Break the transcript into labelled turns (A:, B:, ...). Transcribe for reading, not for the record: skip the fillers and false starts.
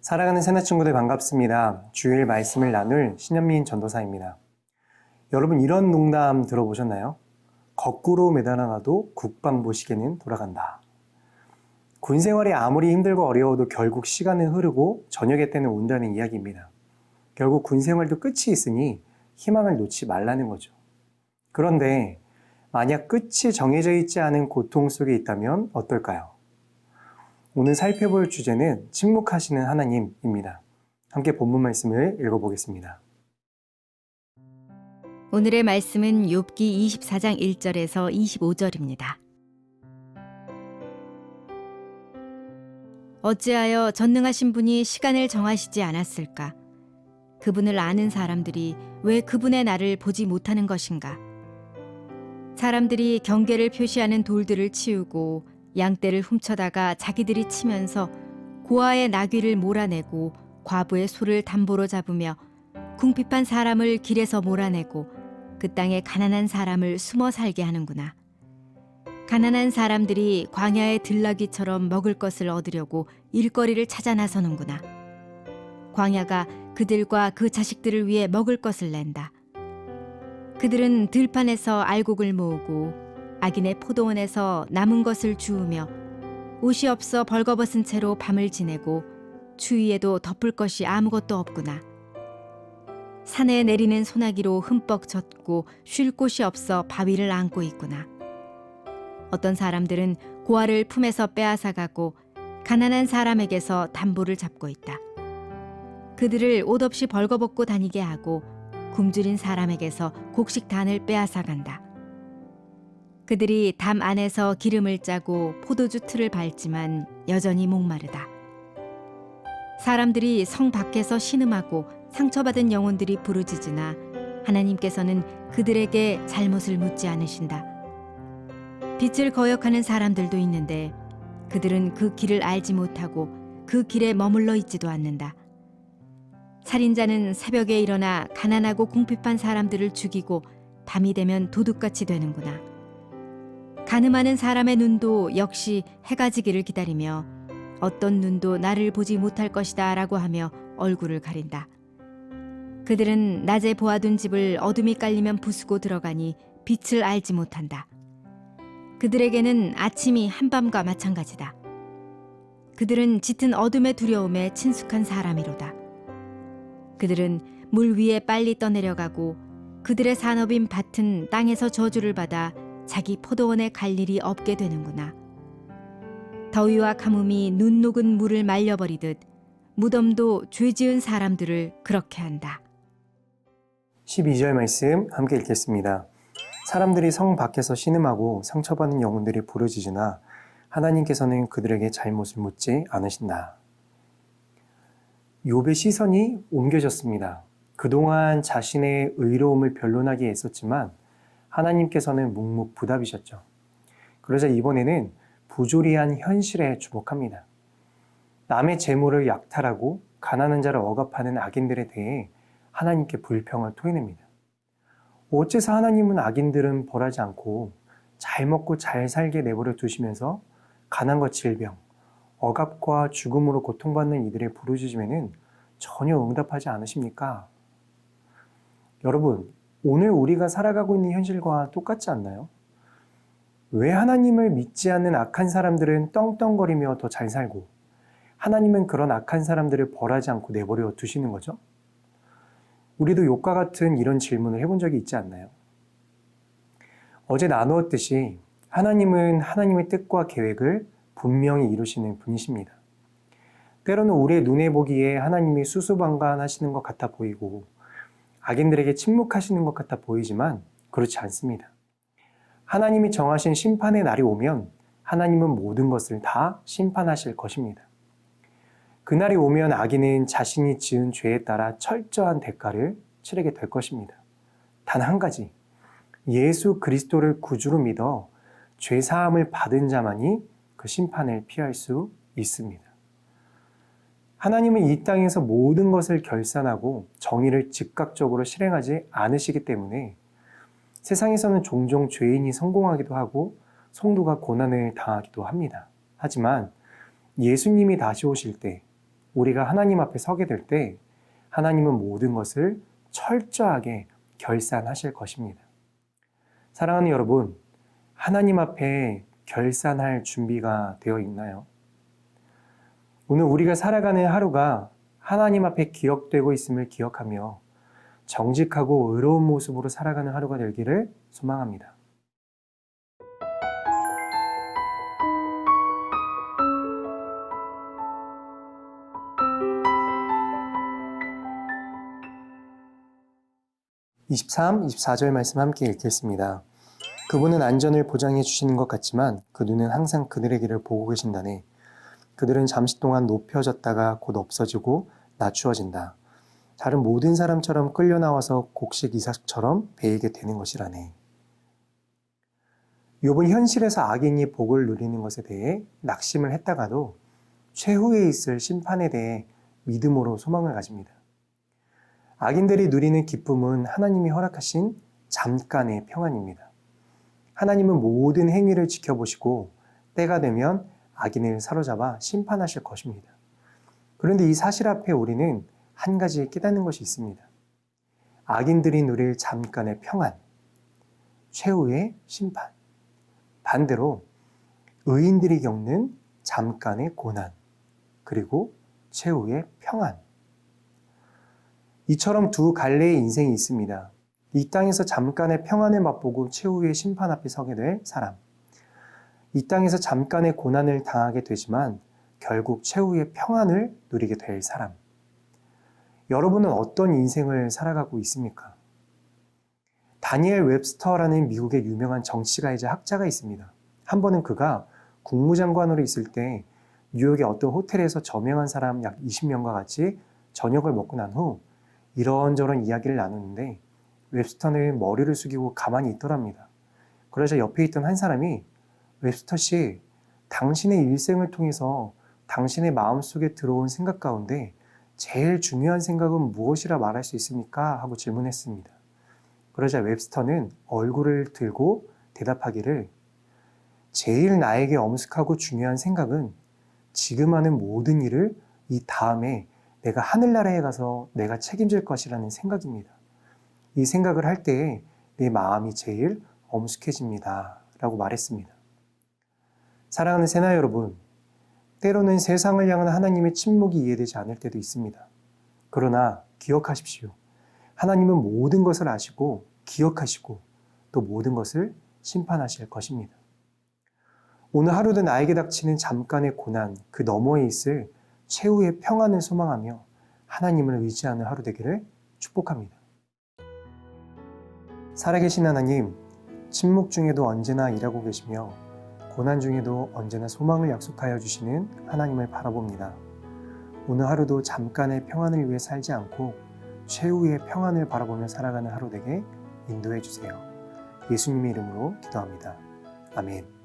A: 살아가는 새나 친구들 반갑습니다. 주일 말씀을 나눌 신현민 전도사입니다. 여러분 이런 농담 들어보셨나요? 거꾸로 매달아놔도 국방부시계는 돌아간다. 군 생활이 아무리 힘들고 어려워도 결국 시간은 흐르고 저녁에 때는 온다는 이야기입니다. 결국 군 생활도 끝이 있으니 희망을 놓지 말라는 거죠. 그런데 만약 끝이 정해져 있지 않은 고통 속에 있다면 어떨까요? 오늘 살펴볼 주제는 침묵하시는 하나님입니다. 함께 본문 말씀을 읽어보겠습니다.
B: 오늘의 말씀은 욥기 24장 1절에서 25절입니다. 어찌하여 전능하신 분이 시간을 정하시지 않았을까? 그분을 아는 사람들이 왜 그분의 날을 보지 못하는 것인가? 사람들이 경계를 표시하는 돌들을 치우고 양떼를 훔쳐다가 자기들이 치면서 고아의 나귀를 몰아내고 과부의 소를 담보로 잡으며 궁핍한 사람을 길에서 몰아내고 그 땅에 가난한 사람을 숨어 살게 하는구나. 가난한 사람들이 광야의 들나귀처럼 먹을 것을 얻으려고 일거리를 찾아 나서는구나. 광야가 그들과 그 자식들을 위해 먹을 것을 낸다. 그들은 들판에서 알곡을 모으고 악인의 포도원에서 남은 것을 주우며 옷이 없어 벌거벗은 채로 밤을 지내고 추위에도 덮을 것이 아무것도 없구나. 산에 내리는 소나기로 흠뻑 젖고 쉴 곳이 없어 바위를 안고 있구나. 어떤 사람들은 고아를 품에서 빼앗아가고 가난한 사람에게서 담보를 잡고 있다. 그들을 옷 없이 벌거벗고 다니게 하고 굶주린 사람에게서 곡식단을 빼앗아간다. 그들이 담 안에서 기름을 짜고 포도주 틀을 밟지만 여전히 목마르다. 사람들이 성 밖에서 신음하고 상처받은 영혼들이 부르짖으나 하나님께서는 그들에게 잘못을 묻지 않으신다. 빛을 거역하는 사람들도 있는데 그들은 그 길을 알지 못하고 그 길에 머물러 있지도 않는다. 살인자는 새벽에 일어나 가난하고 궁핍한 사람들을 죽이고 밤이 되면 도둑같이 되는구나. 가늠하는 사람의 눈도 역시 해가 지기를 기다리며 어떤 눈도 나를 보지 못할 것이다 라고 하며 얼굴을 가린다. 그들은 낮에 보아둔 집을 어둠이 깔리면 부수고 들어가니 빛을 알지 못한다. 그들에게는 아침이 한밤과 마찬가지다. 그들은 짙은 어둠의 두려움에 친숙한 사람이로다. 그들은 물 위에 빨리 떠내려가고 그들의 산업인 밭은 땅에서 저주를 받아 자기 포도원에 갈 일이 없게 되는구나. 더위와 가뭄이 눈 녹은 물을 말려버리듯 무덤도 죄 지은 사람들을 그렇게 한다.
A: 12절 말씀 함께 읽겠습니다. 사람들이 성 밖에서 신음하고 상처받는 영혼들이 부르짖으나 하나님께서는 그들에게 잘못을 묻지 않으신다. 욥의 시선이 옮겨졌습니다. 그동안 자신의 의로움을 변론하기에 애썼지만 하나님께서는 묵묵부답이셨죠. 그러자 이번에는 부조리한 현실에 주목합니다. 남의 재물을 약탈하고 가난한 자를 억압하는 악인들에 대해 하나님께 불평을 토해냅니다. 어째서 하나님은 악인들은 벌하지 않고 잘 먹고 잘 살게 내버려 두시면서 가난과 질병, 억압과 죽음으로 고통받는 이들의 부르짖음에는 전혀 응답하지 않으십니까? 여러분, 오늘 우리가 살아가고 있는 현실과 똑같지 않나요? 왜 하나님을 믿지 않는 악한 사람들은 떵떵거리며 더 잘 살고 하나님은 그런 악한 사람들을 벌하지 않고 내버려 두시는 거죠? 우리도 욥과 같은 이런 질문을 해본 적이 있지 않나요? 어제 나누었듯이 하나님은 하나님의 뜻과 계획을 분명히 이루시는 분이십니다. 때로는 우리의 눈에 보기에 하나님이 수수방관하시는 것 같아 보이고 악인들에게 침묵하시는 것 같아 보이지만 그렇지 않습니다. 하나님이 정하신 심판의 날이 오면 하나님은 모든 것을 다 심판하실 것입니다. 그날이 오면 악인은 자신이 지은 죄에 따라 철저한 대가를 치르게 될 것입니다. 단 한 가지, 예수 그리스도를 구주로 믿어 죄사함을 받은 자만이 그 심판을 피할 수 있습니다. 하나님은 이 땅에서 모든 것을 결산하고 정의를 즉각적으로 실행하지 않으시기 때문에 세상에서는 종종 죄인이 성공하기도 하고 성도가 고난을 당하기도 합니다. 하지만 예수님이 다시 오실 때 우리가 하나님 앞에 서게 될 때 하나님은 모든 것을 철저하게 결산하실 것입니다. 사랑하는 여러분, 하나님 앞에 결산할 준비가 되어 있나요? 오늘 우리가 살아가는 하루가 하나님 앞에 기억되고 있음을 기억하며 정직하고 의로운 모습으로 살아가는 하루가 되기를 소망합니다. (23, 24절) 말씀 함께 읽겠습니다. 그분은 안전을 보장해 주시는 것 같지만 그 눈은 항상 그들의 길을 보고 계신다네. 그들은 잠시 동안 높여졌다가 곧 없어지고 낮추어진다. 다른 모든 사람처럼 끌려 나와서 곡식 이삭처럼 베이게 되는 것이라네. 욥은 현실에서 악인이 복을 누리는 것에 대해 낙심을 했다가도 최후에 있을 심판에 대해 믿음으로 소망을 가집니다. 악인들이 누리는 기쁨은 하나님이 허락하신 잠깐의 평안입니다. 하나님은 모든 행위를 지켜보시고 때가 되면 악인을 사로잡아 심판하실 것입니다. 그런데 이 사실 앞에 우리는 한 가지 깨닫는 것이 있습니다. 악인들이 누릴 잠깐의 평안, 최후의 심판. 반대로 의인들이 겪는 잠깐의 고난, 그리고 최후의 평안. 이처럼 두 갈래의 인생이 있습니다. 이 땅에서 잠깐의 평안을 맛보고 최후의 심판 앞에 서게 될 사람. 이 땅에서 잠깐의 고난을 당하게 되지만 결국 최후의 평안을 누리게 될 사람. 여러분은 어떤 인생을 살아가고 있습니까? 다니엘 웹스터라는 미국의 유명한 정치가이자 학자가 있습니다. 한 번은 그가 국무장관으로 있을 때 뉴욕의 어떤 호텔에서 저명한 사람 약 20명과 같이 저녁을 먹고 난 후 이런저런 이야기를 나누는데 웹스터는 머리를 숙이고 가만히 있더랍니다. 그러자 옆에 있던 한 사람이 웹스터 씨, 당신의 일생을 통해서 당신의 마음속에 들어온 생각 가운데 제일 중요한 생각은 무엇이라 말할 수 있습니까? 하고 질문했습니다. 그러자 웹스터는 얼굴을 들고 대답하기를 제일 나에게 엄숙하고 중요한 생각은 지금 하는 모든 일을 이 다음에 내가 하늘나라에 가서 내가 책임질 것이라는 생각입니다. 이 생각을 할 때에 내 마음이 제일 엄숙해집니다. 라고 말했습니다. 사랑하는 새나 여러분, 때로는 세상을 향한 하나님의 침묵이 이해되지 않을 때도 있습니다. 그러나 기억하십시오. 하나님은 모든 것을 아시고 기억하시고 또 모든 것을 심판하실 것입니다. 오늘 하루도 나에게 닥치는 잠깐의 고난, 그 너머에 있을 최후의 평안을 소망하며 하나님을 의지하는 하루 되기를 축복합니다. 살아계신 하나님, 침묵 중에도 언제나 일하고 계시며 고난 중에도 언제나 소망을 약속하여 주시는 하나님을 바라봅니다. 오늘 하루도 잠깐의 평안을 위해 살지 않고 최후의 평안을 바라보며 살아가는 하루 되게 인도해 주세요. 예수님의 이름으로 기도합니다. 아멘.